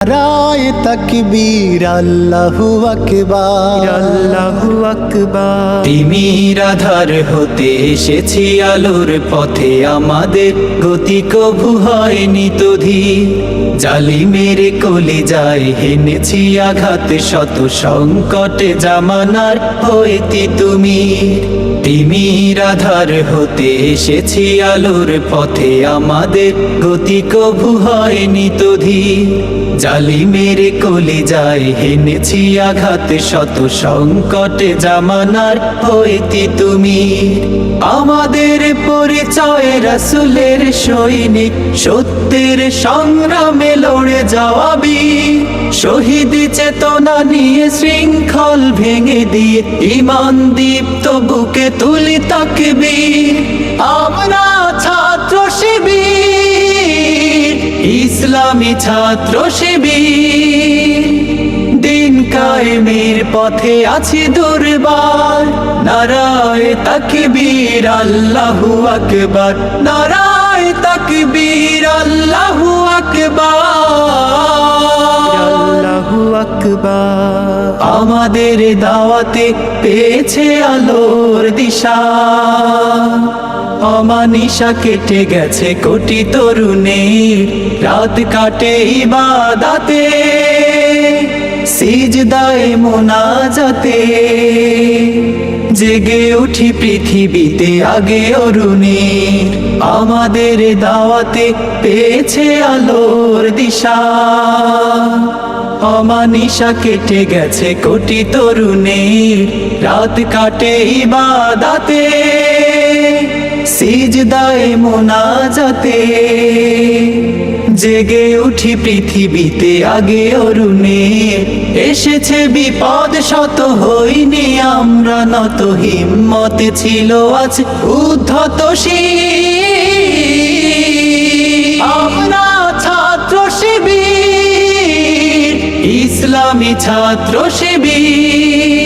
রায় তাকবীর আল্লাহু আকবার, আল্লাহু আকবার। তিমির আধার হতে এসেছি আলোর পথে, আমাদের গতি কভু হয়নি তো ধীর। জালিমের কলিজায় হেনেছি আঘাত, শত সংকটে জামানার হইতে তুমি। তিমির আধার হতে এসেছি আলোর পথে, আমাদের গতি কভু হয়নি তো ধীর। জালিমের কলিজায় হেনেছি আঘাত, শত সংকটে জামানার হইতে তুমি। আমাদের পরিচয় রাসূলের সৈনিক, সত্যের সংগ্রামে লড়ে যাওয়া বীর। শহীদ চেতনা নিয়ে শৃঙ্খল ভেঙে দিয়ে, ঈমান দীপ্ত বুকে তুলি তাকবীর। আমরা ছাত্র শিবির, ইসলামী ছাত্র শিবির। দিন কায়েমের পথে আছি দুর্বার, নারায়ে তাকবীর আল্লাহু আকবার, নারায়ে তাকবীর আল্লাহু আকবার, আল্লাহু আকবার। আমাদের দাওয়াতে পেয়েছে আলোর দিশা, অমানিশা কেটে গেছে কোটি তরুণের। রাত কাটে ইবাদতে, সিজদায়ে মুনাজাতে, জেগে উঠি পৃথিবীতে আগে অরুণের। আমাদের দাওয়াতে পেয়েছে আলোর দিশা, অমানিশা কেটে গেছে কোটি তরুণের। রাত কাটে ইবাদতে, সিজদায়ে মুনাজাতে, জেগে উঠি পৃথিবীতে আগে অরুণে। এসেছে বিপদ শত, হইনি আমরা নত, হিম্মতে ছিল আজ উদ্ধত শির। আমরা ছাত্র শিবির, ইসলামী ছাত্র শিবির।